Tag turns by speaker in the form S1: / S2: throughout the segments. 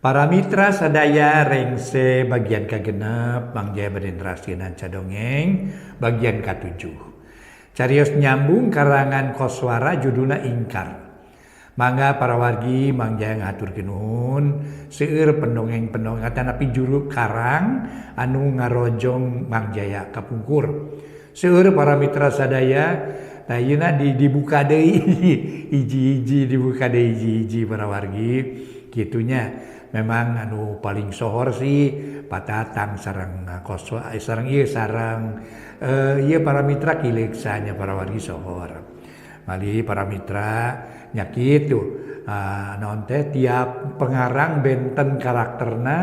S1: Para mitra sadaya rengse bagian kagenep Mangjaya Badendraskeun Cadongeng bagian ke-7. Carios nyambung karangan koswara judulna Ingkar. Mangga para wargi Mangjaya ngaturkeun nuhun seueur pendongeng-pendongeng atanapi juru karang anu ngarojong Mangjaya kapungkur. Seueur para mitra sadaya ayeuna dibuka deui hiji-hiji dibuka deui hiji-hiji para wargi kitunya. Memang anu paling sohor sih patatang sarang koswa sarang ieu sarang ieu para mitra kileksanya para wargi sohor. Mali para mitra nya kitu naon teh tiap pengarang benten karakterna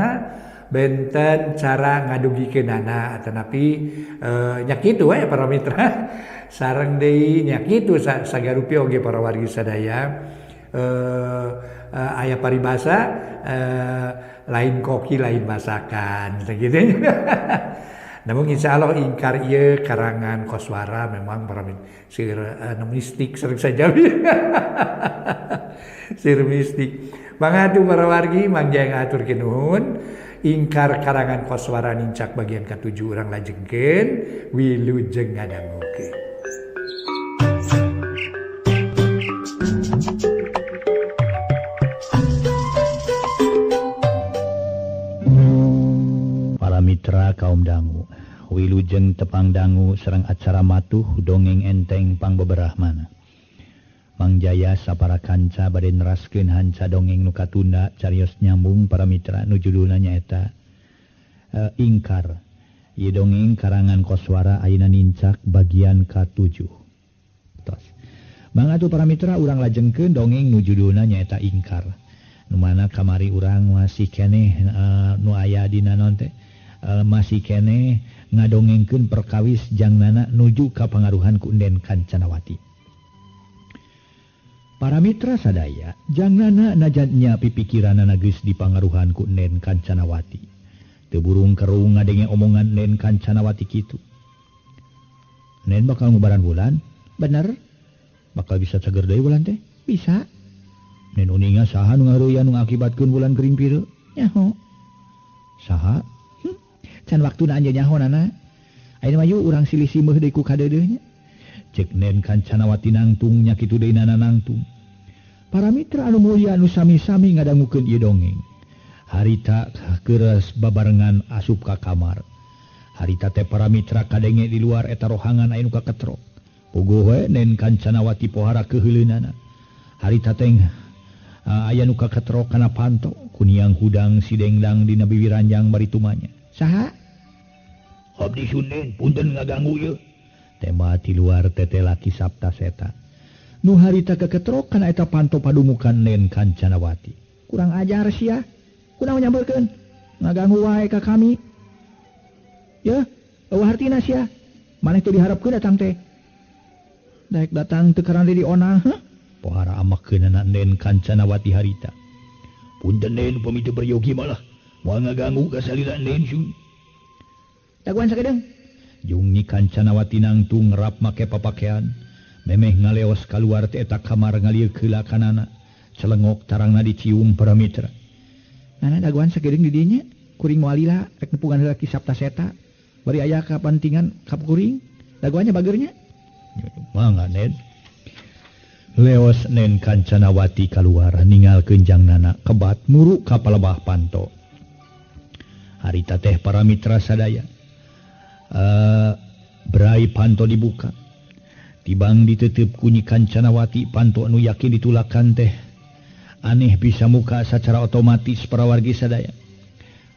S1: benten cara ngadugikeunana atanapi nya kitu we para mitra sareng deui nya kitu sagarupi oge para wargi sadaya aya paribasa lain koki lain masakan gitu. Namun insya Allah ingkar ieu karangan koswara memang para sir mistik sering saja sir mistik. Mangatu para wargi Mangjaya ngaturkeun nuhun ingkar karangan koswara nincak bagian ke-7 urang lajengkeun wilujeng ngadangukeun.
S2: Mitra kaum dangu wilujeng tepang dangu serang acara matuh dongeng enteng pang beberahmana Mangjaya sapara kanca bade neraskeun hanca dongeng nu katunda carios nyambung para mitra nu judulna nyaeta Ingkar. Ieu dongeng karangan koswara ayeuna nincak bagian ka-7. Tos. Mangatu para mitra urang lajengkeun dongeng nu judulna nyaeta Ingkar. Nu mana kamari urang masih keneh nu aya dina naon teh masih kene ngadongengkeun perkawis jangnana nuju ka pangaruhan ku Enden Kancanawati. Para mitra sadaya, jangnana najan nya pipikiranana geus dipangaruhan ku Enden Kancanawati. Teu burung kerung ngadenge omongan Enden Kancanawati kitu. Enden bakal ngubaran bulan? Bener? Bakal bisa cager deui bulan teh? Bisa. Nen uninga saha nu ngaruyan nu ngakibatkeun bulan gering pireu? Nyaho. Saha? Can waktuna anja nyahonana ayeuna mah yu urang silih simeuh deui ku kadeudeuhnya cek Nen Kancanawati nangtung nya kitu deunana nangtung. Para mitra anu mulya anu sami-sami ngadangukeun ieu dongeng harita keures babarengan asup ka kamar. Harita teh para mitra kadenge di luar eta rohangan anu kaketrok puguh we Nen Kancanawati pohara keheuleunnana. Harita teh aya nu kaketrok kana panto kuniang hudang sidengdang dina bibiranjang bari tumanya. Saha? Abdi Sunden, punten ngaganggu ye. Tema ti luar tete laki Sabta Seta. Nu harita keketrok kana eta panto padumukan Nen Kancanawati. Kurang ajar sia. Kunaon nyambeurkeun? Ngaganggu wae ka kami. Ye, eueuh hartina sia. Maneh teu diharapkeun datang teh. Daek datang teu karana di ona, heuh? Pohara amakeunana Nen Kancanawati harita. Punten Nen pamitu beryogi malah. Moal ngaganggu ka salira Nen Sun. Daguan sakedeung. Jungni Kancanawati nangtung ngerap make papakean. Memeh ngaleos kaluar ti eta kamar ngalieu heula kanana. Celengok tarangna dicium para mitra. Nana daguan sakedeung di dieu nya. Kuring moal lila rek nepungan heula ki Sabta Seta. Bari aya kapantingan ka kuring. Daguannya bageurnya. Mangga Nen. Leos Nen Kancanawati kaluar ninggalkeun jangnana kebat muru ka palebah panto. Harita teh para mitra sadaya berai panto dibuka tibang ditutup kunyi Kancanawati panto anu yakin ditulakan teh aneh bisa muka secara otomatis para wargi sadaya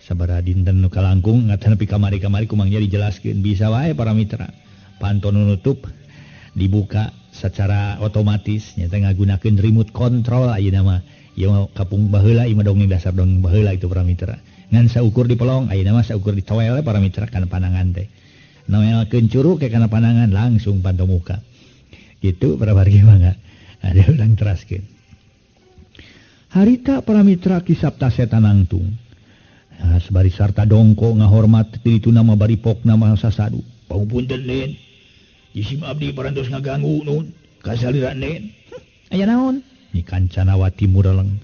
S2: sabaraha dinten nu kalangkung ngatanepi kamari-kamari ku Mangjaya dijelaskeun bisa wae para mitra panto nu nutup dibuka secara otomatis nya teh ngagunakeun remote control ayeuna mah ieu kapung baheula ieu mah dongeng dasar dongeng baheula itu para mitra ngan saukur di pelong ayeuna mah saukur di toel para mitra kana panangan teh noelkeun curug ke kana panangan langsung panto muka gitu para wargi mangga ada urang teraskeun. Harita para mitra ki Sabta Seta nangtung sabari sarta dongko ngahormat ti ditu nama bari pokna mah sasadu pangupunten Nen isim abdi parantos ngaganggu nun kasalira Nen aya naon Ni Kancanawati mureleng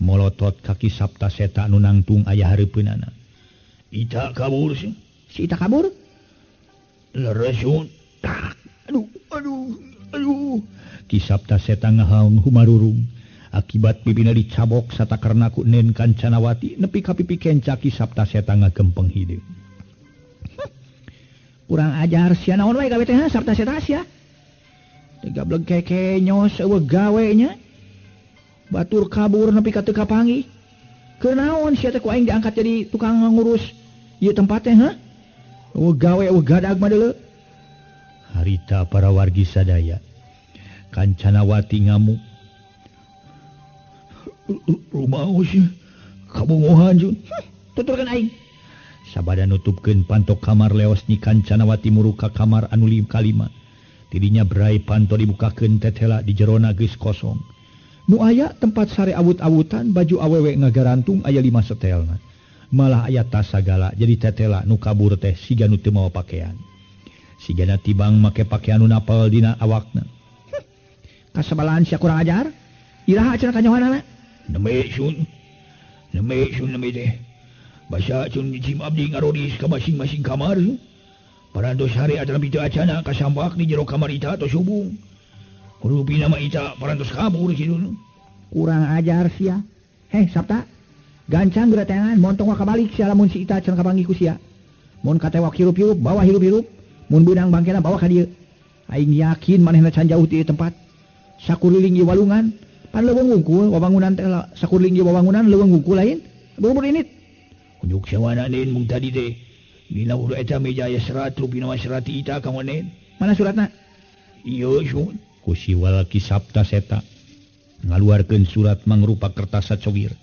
S2: molotot kaki Sabta Seta nu nangtung aya hareupeunana. Ita kabur sih.
S3: Si Ita kabur?
S2: Leresun. Aduh. Ki Sabta Seta ngahaung humarurung. Akibat bibina dicabok satakarna ku Nen Kancanawati nepi ka pipi kenca Ki Sabta Seta ngagempeng hideung.
S3: Kurang ajar sia naon wae gawe teh Sabta Seta sia. Gablek keke nyos eueuh gawe nya. Batur kabur nepi ka teu kapanggih. Kenaon sia teh ku aing diangkat jadi tukang ngurus ieu tempat teh eueuh gawe eueuh gadag mah deuleu.
S2: Harita para wargi sadaya. Kancanawati ngamuk. Rumaos ya. Kabunguhan Jun.
S3: Tuturkeun aing.
S2: Sabada nutupkeun pantok kamar leos nyi Kancanawati muruka kamar anu 5 kalima. Tidinya berai panto dibukakeun tetela di jerona geus kosong. Nu aya tempat sare awut-awutan baju awewe ngagarantung aya 5 setelna. Malah aya tas sagala jadi tetela nu kabur teh siga nu teu mawa pakaian. Sigana tibang make pakaian nu napal dina awakna.
S3: Kasabalaan sia kurang ajar. Iraha cenah kanyohanana.
S2: Neme sun teh. Basa sun jim abdi ngarodis ka masing-masing kamar. Parantos hari adalah bitu acana kasambak di jero kamar ita atau subung. Rupi nama ita parantos kabur kitu.
S3: Kurang ajar sia. Heh Sabta. Gancang geura tangan montong wa kabalik sia lamun si Ita cenah kapanggih ku sia. Mun katewak hirup-hirup bawa hirup-hirup. Mun beunang bangkena bawa ka dieu. Aing yakin manehna can jauh ti tempat. Sakuriling ieu walungan. Pan leuweung wungkul wawangunan teh sakuriling ieu wawangunan leuweung wungkul lain. Beueur init.
S2: Unjuk sawana nen mung tadi teh. Dina udah eta meja aya serat rupi nama serat ita ka nen.
S3: Mana suratna?
S2: Ieu sun. Ku si Ki Sabta Seta ngaluarkeun surat mangrupa kertas sacowir.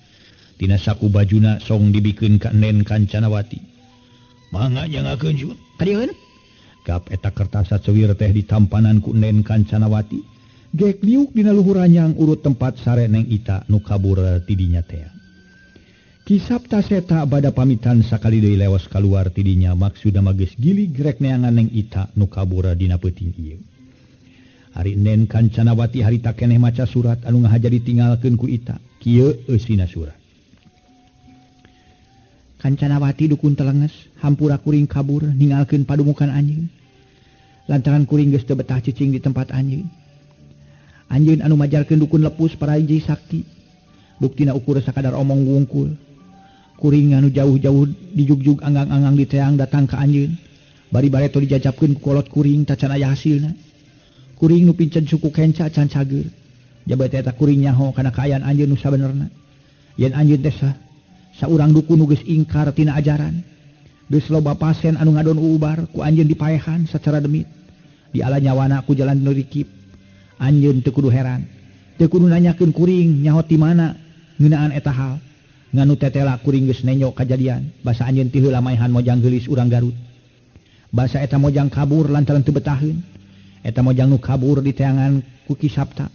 S2: Tina saku bajuna song dibikeun ka Nen Kancanawati. Mangga nyangakeun sun.
S3: Kadieun?
S2: Gap eta kertas sacowir teh ditampanan ku Nen Kancanawati. Gek liuk dina luhur ranyang urut tempat sare Neng Ita nu kabur tidinya teh. Ki Sabta Seta bada pamitan sakali deui leos kaluar tidinya maksudna mah geus gilig rek neangan Neng Ita nu kabur dina peuting ieu. Ari Nen Kancanawati harita keneh maca surat anu ngahaja ditinggalkeun ku Ita. Kieu eusina surat.
S3: Kancanawati dukun telenges hampura kuring kabur ninggalkeun padumukan anjeun. Lantaran kuring geus teu betah cicing di tempat anjeun. Anjeun anu majarkeun dukun lepus paraji sakti. Buktina ukur sakadar omong wungkul. Kuring anu jauh-jauh dijugjug anggang-anggang di teang datang ka anjeun. Bari bareto dijajabkeun ku kolot kuring tacan aya hasilna. Kuring nu pincen suku kenca can cager. Jabat eta kuring nyaho kana kaayaan anjeun nu sabenerna. Yen anjeun teh saurang dukun nu geus ingkar tina ajaran. Geus loba pasien anu ngadon ubar ku anjeun dipaehan sacara demit. Di ala nyawana ku jalan nu rikip. Anjeun teu kudu heran. Teu kudu nanyakeun kuring nyaho ti mana ngeunaan eta hal. Nganu tetela kuring geus nenyo kajadian. Basa anjeun ti heula maehan mojang geulis urang Garut. Basa eta mojang kabur lantaran teu betaheun. Eta mojang nu kabur di teangan ku Ki Sabta.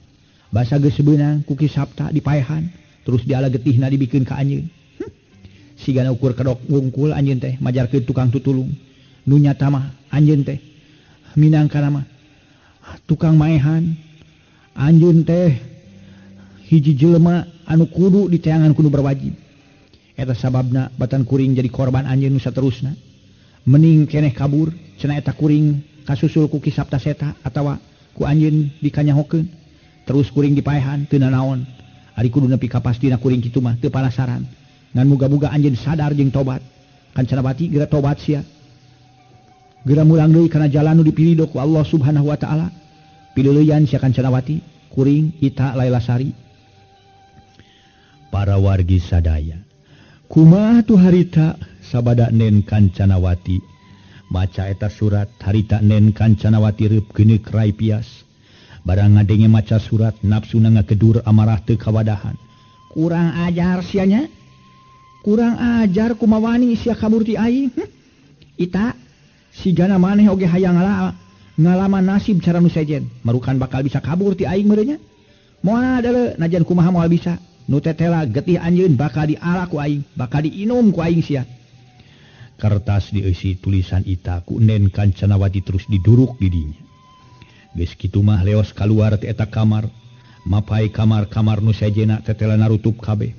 S3: Basa geus beunang ku Ki Sabta dipaehan terus diala getihna dibikeun ka anjeun. Sigana ukur kedok wungkul anjeun teh majarkeun tukang tutulung. Nu nyata mah anjeun teh minangkana mah tukang maehan. Anjeun teh hiji jelema anu kudu di teangan kudu berwajib. Eta sababna batan kuring jadi korban anjeun nu saterusna. Mending keneh kabur cenah eta kuring kasusul ku Ki Sabta Seta atawa ku anjeun dikanyahokeun. Terus kuring dipaehan teu nanaon. Ari kudu nepi ka pastina kuring kitu mah teu panasaran. Ngan muga-muga anjeun sadar jeung tobat. Kancanawati geura tobat sia. Geura mulang deui kana jalan nu dipilido ku Allah Subhanahu wa taala. Pileuleyan sia Kancanawati, kuring Ita Lailasari. Para wargi sadaya. Kumaha tu harita sabada Nen Kancanawati maca eta surat harita Nen Kancanawati reup geuneuk rai pias. Barang ngadenge maca surat nafsuna ngakedur amarah teu kawadahan. Kurang ajar sia nya. Kurang ajar kumaha wani sia kabur ti aing. Ita sigana maneh oge hayang ngalaman nasib cara nu sejen. Marukan bakal bisa kabur ti aing meureun nya. Moal deuleu najan kumaha moal bisa. Nu tetela getih anjeun bakal diala ku aing, bakal diinum ku aing sia. Kertas dieusi tulisan Ita ku Nen Kancanawati terus diduruk di dinya. Geus kitu mah leos kaluar ti eta kamar, mapai kamar-kamar nu sejena tetela narutup kabeh.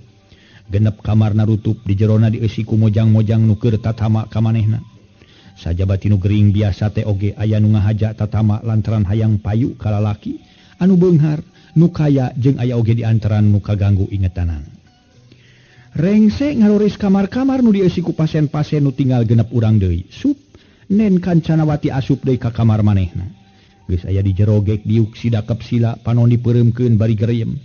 S2: genep kamar narutup di jerona diisi ku mojang-mojang nuker tatama ka manehna. Sajabati nu gering biasa teh oge aya nu ngahaja tatama lantaran hayang payu ka lalaki anu beunghar nu kaya jeung aya oge di antaran nu kaganggu ingetanana. Rengse ngaluris kamar-kamar nu diisi ku pasen-pasen nu tinggal genep urang deui. Sup Nen Kancanawati asup deui ka kamar manehna. Geus aya di jero gek diuk sidakep sila panon dipeuremkeun bari gereyem.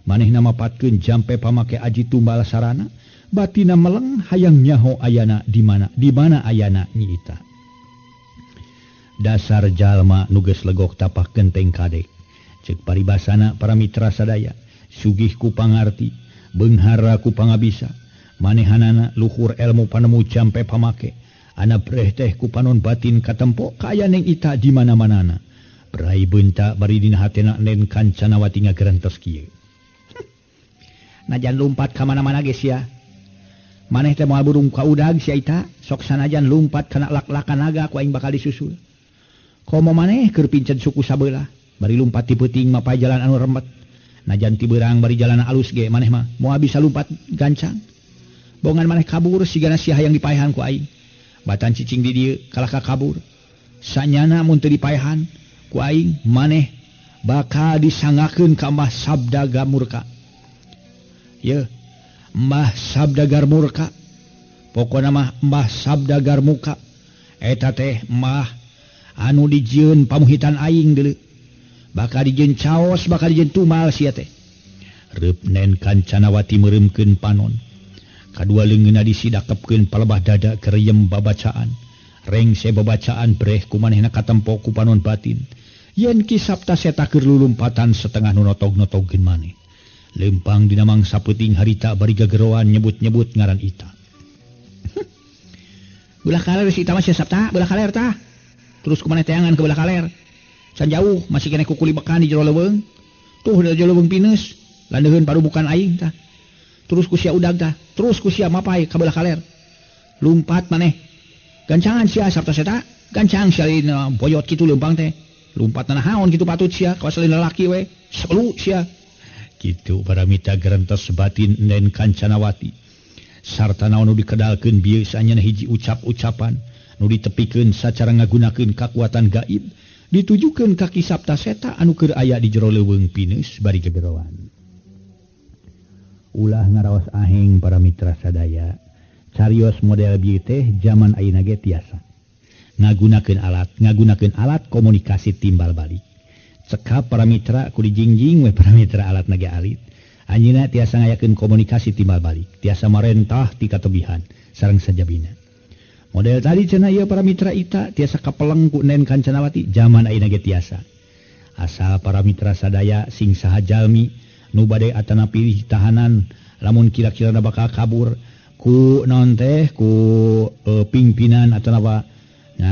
S2: Manehna mapatkeun jampe pamake aji tumbal sarana, batina meleng hayang nyaho ayana di mana ayana Nyi Ita. Dasar jalma nu geus legok tapah genteng kadek. Ceuk paribasana para mitra sadaya, sugih ku pangarti, beunghar ku pangabisa, manehanana luhur ilmu panemu jampe pamake, ana breh teh ku panon batin katempo kaya Neng Ita di mana-manana. Berai beunta bari dina hatena Nen Kancanawati ngagerentos kieu. Najan lumpat ka mana-mana geus ya. Maneh teh moal burung ka udag sia Ita, sok sanajan lumpat kana lak-lakan naga ku aing bakal disusul. Komo maneh keur pincen suku sabeula, bari lumpat ti peuting mapay jalan anu remet. Najan ti beurang bari jalan alus ge maneh mah moal bisa lumpat gancang. Bongan maneh kabur sigana sia hayang dipaehan ku aing. Batan cicing di dieu kalaka kabur. Sanyana mun teu dipaehan ku aing maneh bakal disangakeun ka Mbah Sabdaga Murka. Ye, Mbah Sabdagar Murka. Pokona mah Mbah Sabdagar Muka. Eta teh Mbah anu dijieun pamuhitan aing deuleu. Bakal dijieun caos, bakal dijieun tumal sia teh. Reup Nen Kancanawati meuremkeun panon. Kadua leungeunna disidakepkeun palebah dada kereyem babacaan. Rengse babacaan breh ku manehna katempo ku panon batin. Yen Ki Sapta Seta keur lulumpatan setengah nu notog-notogkeun maneh. Lempang dina mangsa peuting harita bari gageroan nyebut-nyebut ngaran Ita. Belah kaler si Ita mah sia Sapta, belah kaler tah. Terus kumaneh teangan ke belah kaler. Can jauh masih kena kukuli bekan di jero leuweung. Tuh di jero leuweung pinus, landeuheun parubukan aing tah. Terus ku sia udag tah, terus ku sia mapay ka belah kaler. Lumpat maneh. Gancangan sia Sapta Seta, gancang sia lina boyot kitu leumpang teh. Lumpat nahaon kitu patut sia ka salin lalaki we. Sabelu sia. Kitu para mitra gerentos batin Nen Kancanawati. Sarta naon nu dikedalkeun biasanya hiji ucap-ucapan nu ditepikeun sacara ngagunakeun kakuatan gaib ditujukeun ka Ki Sapta Seta anu keur aya di jero leuweung pinus bari gegeroan. Ulah ngaraos aheng para mitra sadaya. Carios model bieu teh zaman ayeuna ge tiasa. Ngagunakeun alat komunikasi timbal balik. Cekap para mitra ku dijingjing we para mitra alat nage alit. Anjeunna tiasa ngayakeun komunikasi timbal balik, tiasa marentah ti katobihan sareng sajabina. Model tadi cenah ieu para mitra Ita tiasa kapeleng ku Nen Kancanawati zaman ayeuna ge tiasa. Asal para mitra sadaya sing saha jalmi nu bade atana pilih tahanan lamun kira-kirana bakal kabur ku naon teh ku pimpinan atawa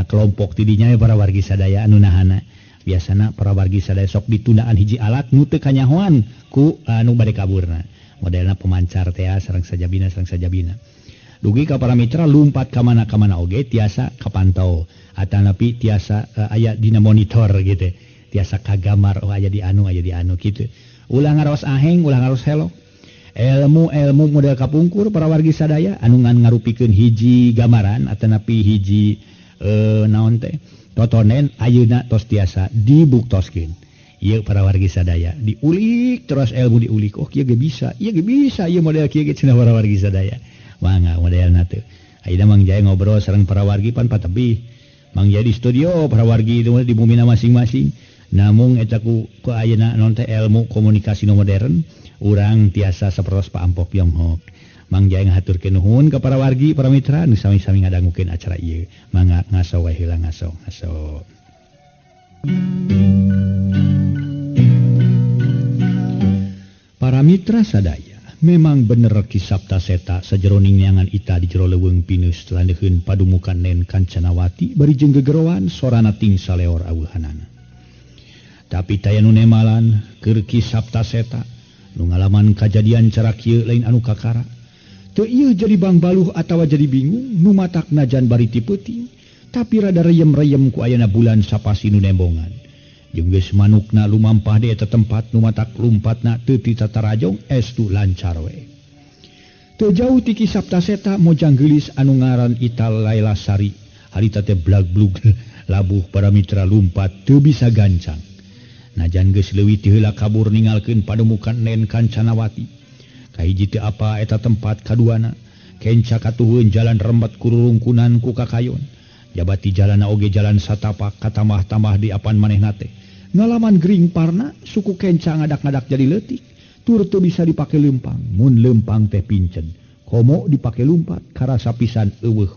S2: kelompok tidinya para wargi sadaya anu nahana. Biasana para wargi sadaya sok ditundaan hiji alat nu teu kanyahoan ku anu bade kaburna. Modelna pemancar teh sareng sajabina. Dugi ka para mitra lumpat ka mana oge tiasa kapantau atanapi tiasa aya dina monitor gitu. Tiasa kagamar oh aya di anu kitu. Ulah ngaraos aheng, ulah ngaraos helok. Ilmu model kapungkur para wargi sadaya anu ngarupikeun hiji gambaran atanapi hiji naon teh totonen ayeuna tos tiasa dibuktoskeun. Ieu para wargi sadaya diulik terus ilmu diulik. Oh kieu ge bisa ieu model kieu ge cenah para wargi sadaya. Mangga modelna teh. Ayeuna Mang Jaya ngobrol sareng para wargi pan patebih. Mang Jaya di studio para wargi itu di bumina masing-masing. Namung eta ku ayeuna naon teh ilmu komunikasi nu modern urang tiasa sapertos paampok Yonghok. Mang Jaya ngahaturkeun nuhun ka para wargi para mitra nu sami-sami ngadangukeun acara ieu. Mangga ngaso wae heula ngaso. Para mitra sadaya, memang bener Ki Sapta Seta sajeroning neangan Ita di jero leuweung pinus landeuheun padumukan Nen Kancanawati bari jeung gegeroan sorana ting saleor aweuhanana. Tapi taya nu nemalan keur Ki Sapta Seta nu ngalaman kajadian cara kieu lain anu kakara. Teu ieu jadi bangbaluh atawa jadi bingung nu matak najan bari ti peuting tapi rada reyem-reyem ku ayana bulan sapasi nu nembongan. Jeung geus manukna lumampah di eta tempat nu matak lumpatna teu ti tatarajong estu lancar we. Tejauh ti Kisapta Seta mojang gelis anu ngaran Ital Laila Sari. Harita teh blag-blug labuh para mitra lumpat teu bisa gancang. Najan geus leuwih ti heula kabur ninggalkeun pademukan Nen Kancanawati. Kahiji teu apa eta tempat kaduana. Kenca katuhun jalan rembat kururungkunan ku kakayon. Jabati jalana oge jalan satapak katamah-tamah di apan manehna teh. Ngalaman gering parna suku kenca ngadak-ngadak jadi leutik. Tur teu bisa dipake lempang. Mun lempang teh pincen. Komo dipake lumpat karasa pisan eueuh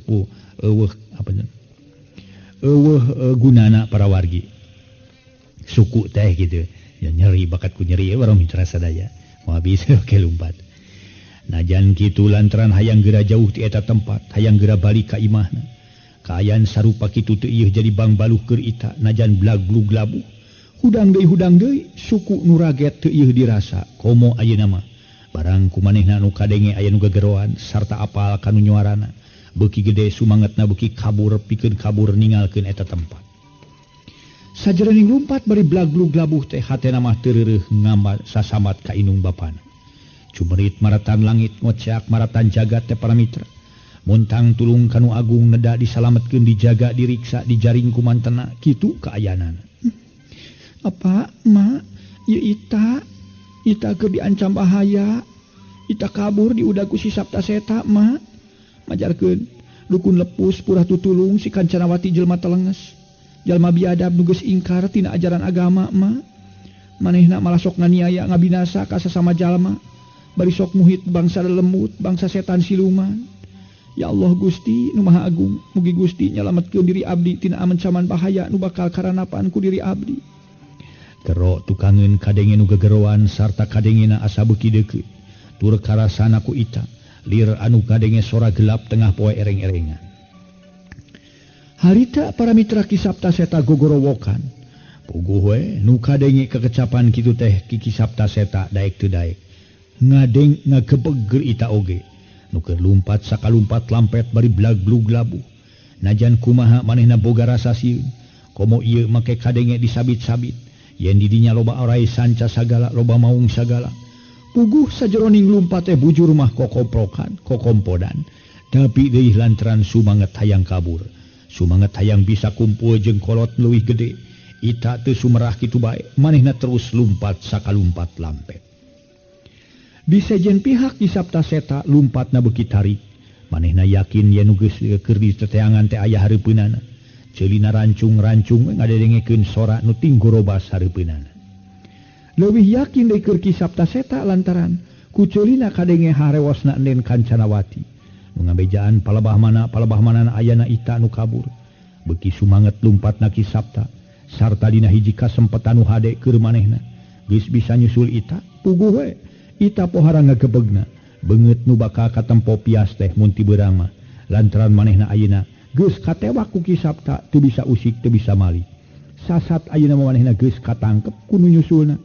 S2: gunana para wargi. Suku teh gitu. Ya nyeri bakatku nyeri warung mitra sadaya. Moal bisa pake lumpat. Najan kitu lantaran hayang geura jauh ti eta tempat, hayang geura balik ka imahna. Kaayaan sarupa kitu teu ieu jadi bang baluh keur ita najan blag-blug labuh. Hudang deui suku nu raget teu ieu dirasa. Komo ayeuna mah barang kumanehna nu kadenge aya nu gegeroan sarta apal kanu nyuarana. Beuki gede sumangetna beuki kabur pikeun kabur ninggalkeun eta tempat. Sajeroning lumpat bari blag-blug labuh teh hatena mah teu reureuh ngambat sasambat ka inung bapana. Cumerit maratan langit ngoceak maratan jagat teh para mitra. Muntang tulung kanu agung neda disalametkeun dijaga diriksa dijaring kumantena kitu kaayanana. Apa ma ieu ita keur diancam bahaya. Ita kabur di udah ku si Sapta Seta ma. Majarkeun dukun lepus purah tutulung si Kancanawati jelma telenges. Jalma biadab nu geus ingkar tina ajaran agama ma. Manehna malah sok nganiaya ngabinasa ka sasama jalma. Bari sok muhit bangsa lelembut, bangsa setan siluman. Ya Allah Gusti nu Maha Agung, mugi Gusti nyalametkeun diri abdi tina ancaman bahaya nu bakal karanapan ku diri abdi. Kero tukangeun kadenge nu gegeroan sarta kadengena asa beuki deukeut. Tur karasana ku ita, lir anu kadenge sora gelap tengah poe ereng-erengan. Harita para mitra Kisapta Seta gogorowokan. Puguh we nu kadenge kekecapan kitu teh ki Kisapta Seta daek teu daek. Ngadeng ngagebeg ita oge nu keur lumpat sakalumpat lampet bari blag-blug labuh. Najan kumaha manehna boga rasa sieun komo ieu make kadenge disabit-sabit yen di dinya loba orai sanca sagala loba maung sagala. Puguh sajeroning lumpat teh bujur mah kokompodan tapi deui lantaran sumanget hayang kabur sumanget hayang bisa kumpul jeung kolot leuwih gede. Ita teu sumerah kitu bae manehna terus lumpat sakalumpat lampet. Di sejen pihak Kisapta Seta lumpatna beuki tarik. Manehna yakin yen nu geus keur di teteangan teh aya hareupeunana. Ceulina rancung-rancung ngadedengekeun sora nu tinggorobas hareupeunana. Leuwih yakin deui keur Kisapta Seta lantaran ku ceulina kadenge harewosna Nen Kancanawati. Nu ngabejaan palebah manana ayana ita nu kabur. Beuki sumanget lumpatna Kisapta sarta dina hiji kasempetan nu hade keur manehna geus bisa nyusul ita. Puguh we ita pohara ngagebegna beungeut nu bakal katempo pias teh mun ti beurang mah lantaran manehna ayeuna geus katewak ku Kisapta teu bisa usik teu bisa malih. Sasat ayeuna manehna geus katangkep ku nu nyusulna.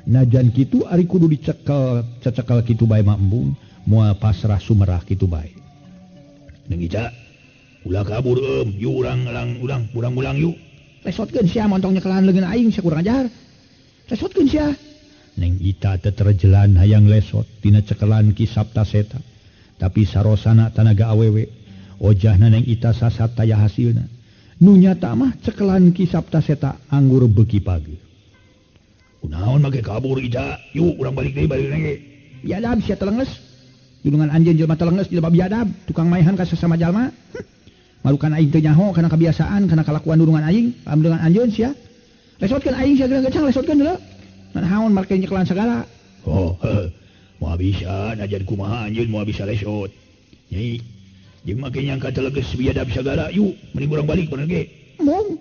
S2: Najan kitu ari kudu cecekel kitu bae mah embung moal pasrah sumerah kitu bae. Neng Ica ulah kabur yu urang yu.
S3: Lesotkeun sia montong nyekelan leungeun aing sia kurang ajar. Lesotkeun sia.
S2: Neng Ita teterjelan hayang lesot tina cekelan Kisapta Seta. Tapi sarosana tanaga awewe ojahna Neng Ita sasat taya hasilna. Nu nyata mah cekelan Kisapta Seta anggur beuki pagi.
S4: Kunaon make kabur Ita? Yuk urang balik deui balik ge.
S3: Biadab sia telenges. Dunungan anjeun jelema telenges jelema biadab, tukang maehan ka sesama jalma. Malukan aing teu nyaho kana kebiasaan kana kalakuan dunungan aing, pam dengan anjeun sia. Lesotkeun aing sia geus gecang lesotkeun deuleu. Naon marke nyekelan segala.
S4: Oh, moal bisa najan kumaha anjeun moal bisa lesot. Nyai, jeung make nyangka teleges biadab sagala, yuk mending urang balik bener ge.
S3: Mung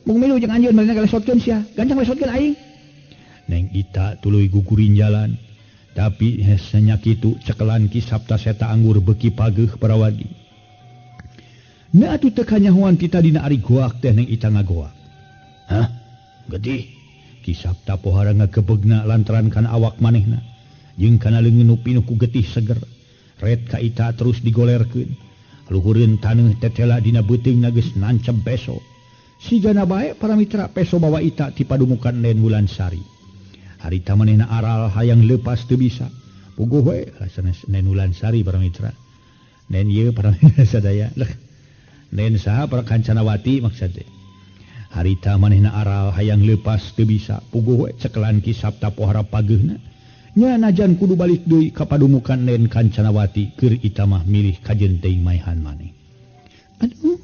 S3: milu jeung anjeun bener lesotkeun sia. Gancang lesotkeun aing.
S2: Neng Ita tuluy gugurin jalan. Tapi hesenya kitu cekelan Kisapta Seta anggur beuki pageuh parawadi. Na atuh teu kanyahoan kita dina ari goak teh Neng Ita ngagoak.
S4: Hah? Getih.
S2: Kisapta pohara ngagebegna lantaran kana awak manehna jeung kana leungeun nu pinuh ku getih seger. Red ka Ita terus digolerkeun. Luhureun taneuh tetela dina beuteungna geus nancep peso. Sigana bae para mitra peso bawa Ita ti padumukan Nen Wulansari. Harita manehna aral hayang leupas teu bisa. puguh we sanes Nen Ulansari para mitra. Nen ieu para sadaya. Nen saha para Kancanawati maksud teh. Harita manehna aral hayang leupas teu bisa puguh we cekelan Ki Sapta pohara pageuna. Nya najan kudu balik deui ka padumukan Nen Kancanawati keur ita mah milih kajen teuing maehan maneh. Aduh.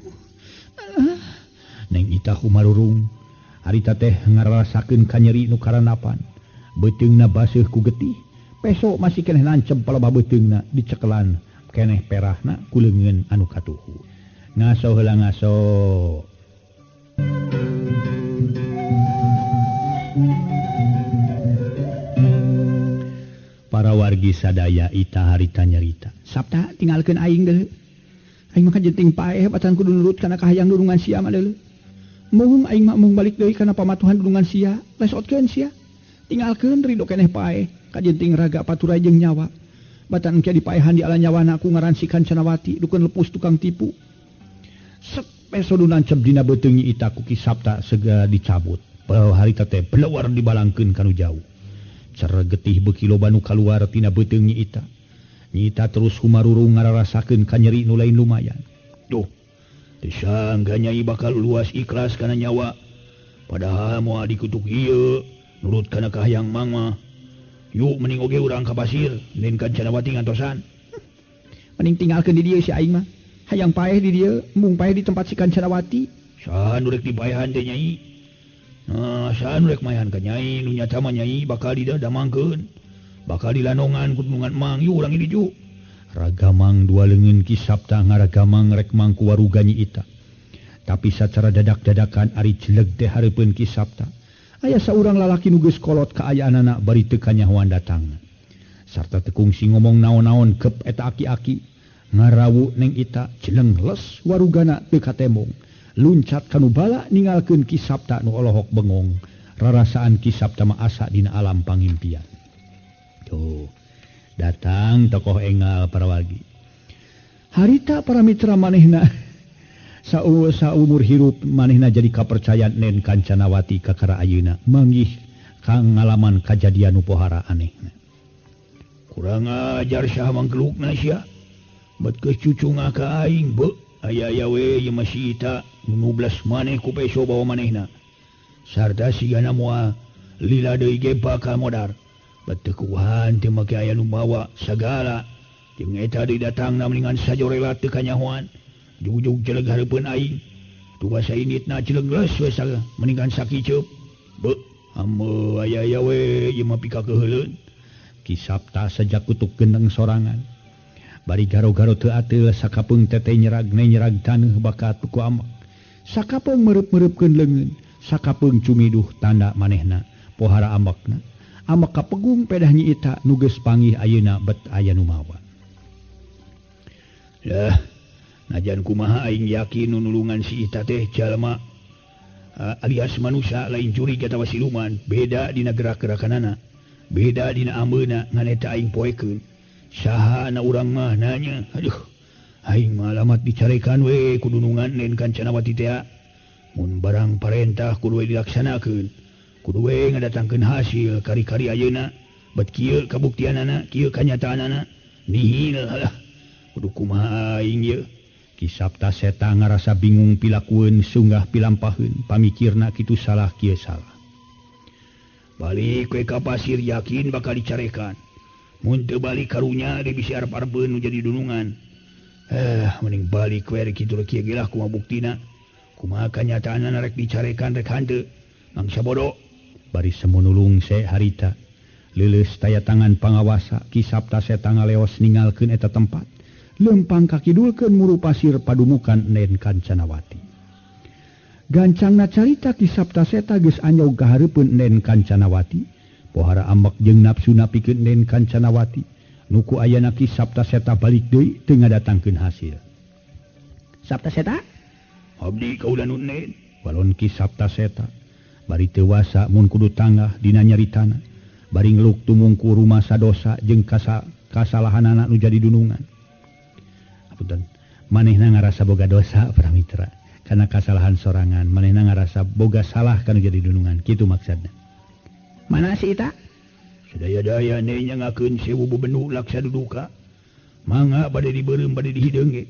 S2: Neng ita humarurung. Harita teh ngarasakeun kanyeri nu karanapan. Beuteungna baseuh ku getih. Peso masih keneh nancep palebah beuteungna dicekelan keneh perahna ku leungeun anu katuhu. Ngaso heula ngaso. Para wargi sadaya ita harita nyarita.
S3: Sapta tinggalkeun aing deuleu. Aing mah kajenting paeh batan kudu nurut kana kahayang dudungan sia mah deuleu. Mung aing mah mung balik deui kana pamatuhan dudungan sia, lesotkeun sia. Tinggalkeun ridho keneh paeh, kajenting raga paturai jeung nyawa. Batan engke dipaehan di ala nyawana ku ngaran si Kancanawati, dukeun lepus tukang tipu. Set peso nancep dina beuteung ita ku Ki Sapta segera dicabut. Bae harita teh belewar dibalangkeun kanu jauh. Cara getih beuki loba nu kaluar tina beuteung ita. Nyita terus humarurung ngararasakeun kanyeri nu lain lumayan.
S4: Duh, teu sangga Nyai bakal luas ikhlas kana nyawa. Padahal moal dikutuk ieu, nurut kana kahayang mang mah. Yuk mending oge urang ka pasir, Nen Kancanawati ngantosan.
S3: Mending tinggalkeun di dieu si aing mah. Hayang paeh di dieu, mung paeh di tempat si Kancanawati.
S4: Saha nu rek dipaehan teh Nyai? Nah, saha nu rek maehan ka Nyai, nu nyata mah Nyai bakal didamangkeun. Bakal dilanongan ku nungan mang, yuk urang ini juk.
S2: Ragamang dua leungeun Ki Sapta ngaragamang rek mangku waruga nyi ita. Tapi sacara dadak-dadakan ari celeg teh hareupeun Ki Sapta. Aya saurang lalaki nu geus kolot kaayaanana bari teu kanyahoan datang. Sarta teu kungsi ngomong naon-naon kep eta aki-aki. Ngarawu neng ita jeleng les warugana teu katembong. Luncat kanu bala ninggalkeun Ki Sapta nu olohok bengong. Rarasaan Ki Sapta mah asa dina alam pangimpian. Tuh, datang tokoh enggal para wargi. Harita para mitra manehna saumur hirup manehna jadi kapercayaan Nen Kancanawati kakara ayeuna manggih kang ngalaman kajadian nu pohara anehna.
S4: Kurang ajar saha mangkelukna sia. Bet geus cucunga ka aing beuh aya-aya we ieu masih ita nu 12 maneh ku peso bawa manehna. Sarta sigana moal lila deui ge bakal modar. Batu kuhan teu make aya nu bawa sagala. Jeung eta didatangna mendingan sajorela teu kanyahoan. Jug-jug celeg hareupeun aing. Tugas sainitna celeg geus we mendingan sakiceup. Beuh, hambeu aya-aya we ieu mah pika keheuleun.
S2: Ki Sapta sejak kutuk gendeng sorangan. Bari garo-garo teu ateul sakapeung teteh nyerag taneuh bakat ku amak. Sakapeung mereup-mereupkeun leungeun, sakapeung cumiduh tanda manehna pohara ambakna. Amak kapegung pedah nyi ita nu geus panggih ayeuna bet aya nu mawa.
S4: Lah, najan kumaha aing yakin nu nulungan si ita teh jalma alias manusia lain jurig atawa siluman, beda dina gerak-gerakanana, beda dina ambeuna ngan eta aing poekeun. Saha na urang mah nanya, aduh, aing mah alamat dicarekan we kudu nungan Nen Kancanawati teh. Mun barang parentah kudu we dilaksanakeun. Kudu we ngadatangkeun hasil kari-kari ayeuna, bet kieu kabuktianana, kieu kanyataanana, nihil lah. Kudu kumaha aing ieu.
S2: Ki Sapta seta ngarasa bingung pilakueun sunggah pilampaheun, pamikirna kitu salah kieu salah.
S4: Balik we ka pasir yakin bakal dicarekan. Mun teu balik karunya dia bisi arep-arepeun nu jadi dunungan. Mending balik we rek kitu rek kieu ge lah kumaha buktina. Kumaha kanyataanana rek dicarekan rek hanteu. Mangsa bodoh.
S2: Bari semunulung se harita leuleus taya tangan pangawasa Ki Sapta seta ngaleos ninggalkeun eta tempat lempang kakidulkeun muru pasir padumukan Nen Kancanawati. Gancangna carita Ki Sapta seta geus anyog ka hareupeun Nen Kancanawati. Pohara ambak jeung nafsuna pikeun Nen Kancanawati. Nuku ayana Ki Sapta seta balik deui teu ngadatangkeun hasil.
S3: Sapta seta?
S4: Abdi kaula nun Nen.
S2: Walon Ki Sapta seta bari tewasa mun kudu tanggah dina nyaritana. Bari ngeluk tumungku rumah sadosa jeung kasalahanana nu jadi dunungan. Apunten, manehna ngarasa boga dosa para mitra. Kana kasalahan sorangan, manehna ngarasa boga salah kanu jadi dunungan. Kitu maksudna.
S3: Mana si ita?
S4: Sedaya-daya nya ngakeun sewu bebendu laksa duduka. Mangga bade dibeureum bade dihideng ge.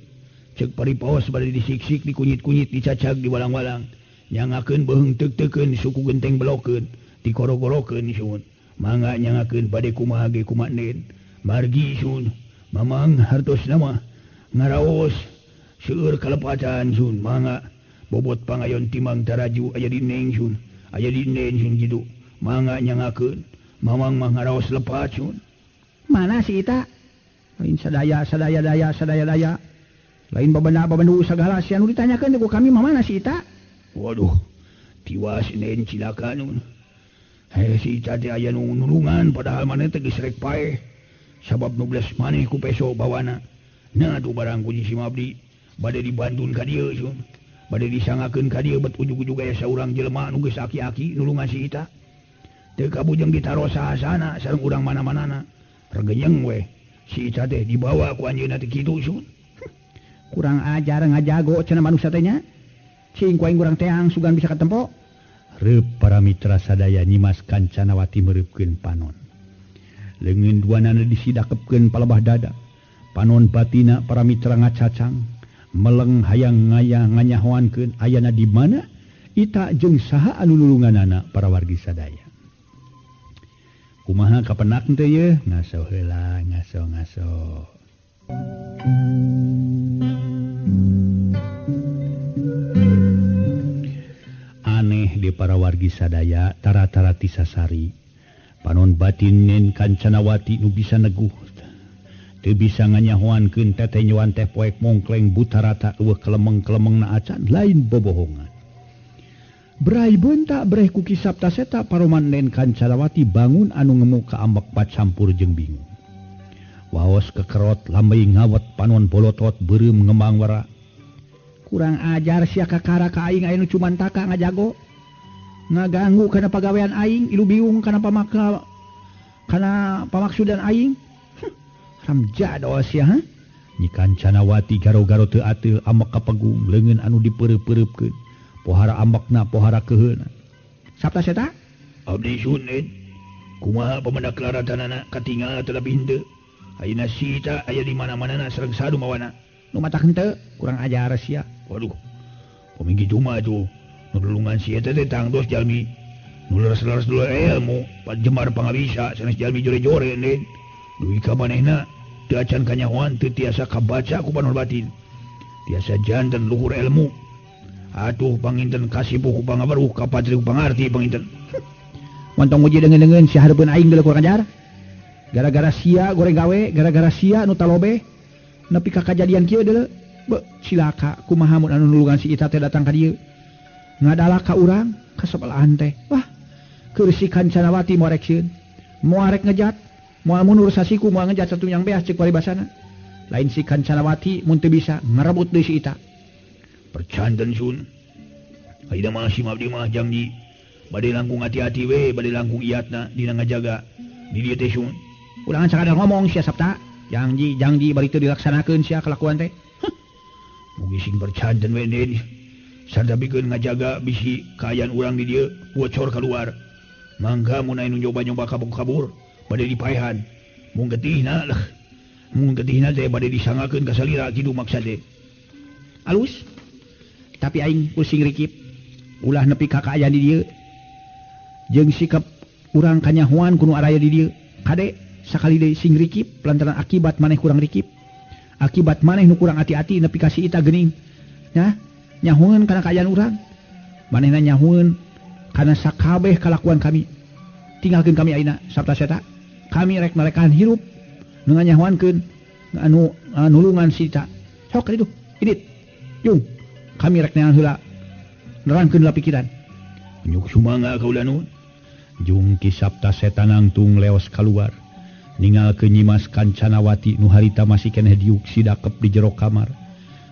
S4: Cek paripaos bade disiksik dikunyit-kunyit dicacag di walang-walang. Nyangakeun beheung teuk-teukeun suku genteng belokeun digoro-gorokeun sun. Mangga nyangakeun bade kumaha ge kumaha nen. Margi sun. Mamang hartosna mah ngaraos seueur kalepatan sun. Mangga bobot pangayon timang taraju aya di neng sun. Aya di nen sun kitu. Mangga nyangakeun mamang mah ngaraos lepat sun.
S3: Mana si Ita? Lain sadaya daya. Lain babendu sagala si anu ditanyakeun ku kami mah mana si Ita?
S4: Waduh, tiwas nen cilaka nun. Si Ita teh aya nu nulungan padahal maneh teh geus rek paeh. Sabab 12 maneh ku peso bawana. Nah tuh barang kunci si Mabdi bade dibantun ka dieu sun. Bade disangakeun ka dieu bet ujug-ujug aya saurang jelema nu geus aki-aki nulungan si Ita. Teu kabujeng ditaruh sahasana sareng urang mana-manana. Regenyeng we. Si Ita teh dibawa ku anjeunna teh kitu sun.
S3: Kurang ajar ngajago cenah manusia teh nya. Cing ku aing urang teang sugan bisa katempo.
S2: Reup para mitra sadaya nyimas Kancanawati mereupkeun panon. Leungeun duanana disidakepkeun palebah dada. Panon batina para mitra ngacacang. Meleng hayang nganyahoankeun ayana di mana Ita jeung saha anu lulunganana para wargi sadaya. Kumaha kapenak teh ye? Ngaso heula, ngaso. Aneh di para wargi sadaya tara-tara tisasari. Panon batin nen Kancanawati nu bisa neguh. Teu bisa nganyahoankeun teteh nyoan teh poek mongkleng buta rata eueuh kelemeng-kelemengna acan lain bobohongan. Berai bentak bereh ku kisap taseta paroman nen Kancanawati bangun anu ngemu ka ambek pacampur jeung bingung. Waos kekerot lambai ngawet panon bolotot beureum ngembang wara.
S3: Kurang ajar sia kakara ka aing aya nu cuman taka ngajago. Ngaganggu kana pagawean aing, ilu bingung kana pamaksudan aing. Ramjado sia ha.
S2: Nyi Kancanawati garo-garo teu ateu ambek kapegung leungeun anu dipeureub-peureupkeun. Pohara ambekna pohara keheuna.
S3: Sabta seta?
S4: Abdi sun nen. Kumaha pamendak laratanana katinggal terlebih henteu. Ayeuna si Ita aya di mana-manana sareng sadu mawana.
S3: Nu mata henteu, kurang ajar sia.
S4: Waduh. Paminggi cuma tuh. Nulungan si Eta teh tangtos jalmi. Nu leres-leres dulu ilmu, jemar pangabisa sanes jalmi jore-jore nen. Duwi ka manehna teu acan kanyahoan teu tiasa kabaca ku panon batin. Tiasa janten luhur ilmu. Atuh panginten kasipuh ku pangabaruh ka patri ku pangarti panginten.
S3: Montong uji dengeun-dengeun si hareupeun aing geuleuh kurang ajar. Gara-gara sia goreng gawe, gara-gara sia nu talobe nepi ka kajadian kieu deuleu. Be cilaka kumaha mun anu nulungan si Ita teh datang ka dieu. Ngadala ka urang kasebelahan teh. Wah, keur si Kancanawati moal rek sieun. Moal rek ngejat, moal mundur sasiku moal ngejat satu yang beas cek paribasana. Lain si Kancanawati mun teu bisa ngarebut deui si Ita.
S4: Percanten sun. Ayeuna mah si Mabdi mah janji bade langkung hati-hati we, bade langkung iatna dina ngajaga di dieu teh sun.
S3: Ulangan sakadar ngomong sia Sabta. Janji bari teu dilaksanakeun sia kelakuan teh.
S4: Mugi sing percanten we nen. Sarta bikeun ngajaga bisi kaayaan urang di dieu bocor keluar. Mangga mun aya nu nyoba-nyoba kabur-kabur bade dipaehan. Mun getihna lah. Mun getihna teh bade disangakeun ka salira kitu maksud teh.
S3: Alus. Tapi aing pusing rikip. Ulah nepi ka kaayaan di dieu. Jeung sikap urang kanyahoan kudu araya di dieu. Kade sakali deui sing rikip lantaran akibat maneh kurang rikip. Akibat maneh nu kurang hati-hati nepi ka si Ita geuning. Nya, nyahoeun kana kaayaan urang. Manehna nyahoeun kana sakabeh kalakuan kami. Tinggalkeun kami ayeuna sabta seta. Kami rek nalekan hirup nu nganyahoankeun anu nulungan si Ita. Sok kitu. Idit. Jung. Kami rek neangan heula. Nerangkeun heula pikiran.
S4: Nyuk sumangga kaula nun.
S2: Jung ki sabta seta nangtung leos kaluar. Ninggalkeun nyimas Kancanawati nu harita masih keneh diuk sidakep di jero kamar.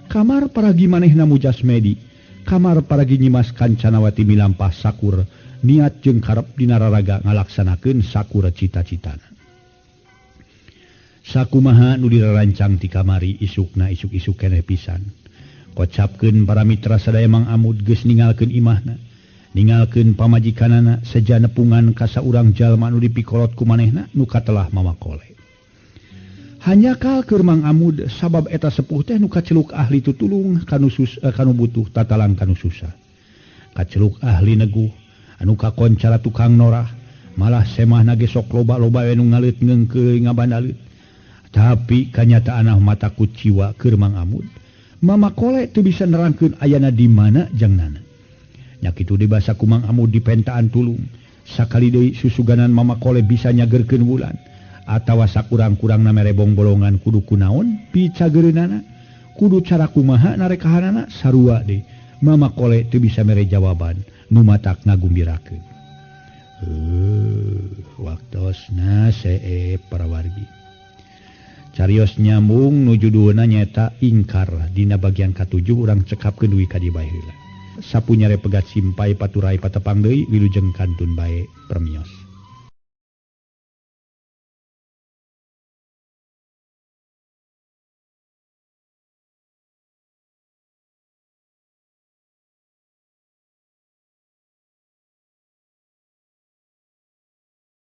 S2: Kamar paragi manehna mujasmedi. Kamar paragi nyimas Kancanawati milampah sakur niat jeung karep dina raraga ngalaksanakeun sakur cita-citana. Sakumaha nu dirarancang ti kamari isukna isuk-isuk keneh pisan. Kocapkeun para mitra sadaya Mang Amud geus ninggalkeun imahna. Ningalkeun pamajikanana seja nepungan ka saurang jalma nu dipikolot ku manehna nuka telah mamakole. Hanya kal keur Mang Amud sabab eta sepuh teh nu kaceluk ahli tutulung kanu butuh tatalang kanu susah. Kaceluk ahli neguh anu kakoncara tukang norah malah semahna ge sok loba-loba we nu ngaleut ngeungkeuy ngabandaleut. Tapi kanyataanna mata kuciwa keur Mang Amud. Mamakole teu bisa nerangkeun ayana di mana jangnana. Nya kitu dibasa ku Mang Amud di pentaan tulung. Sakali deui susuganan mamakole bisa nyagerkeun wulan atawa sakurang-kurangna mere bong-bolongan kudu kunaon picageunana kudu cara kumaha narekahanana sarua deui. Mamakole teu bisa mere jawaban nu matak ngagumbirakeun. Waktosna see para wargi. Carios nyambung nuju dueuna nyata ingkar dina bagian katujuh urang cekapkeun duwi ka dieu bae heula. Sapunyare pegat simpai paturai patepang deui wilujeng kantun bae permios.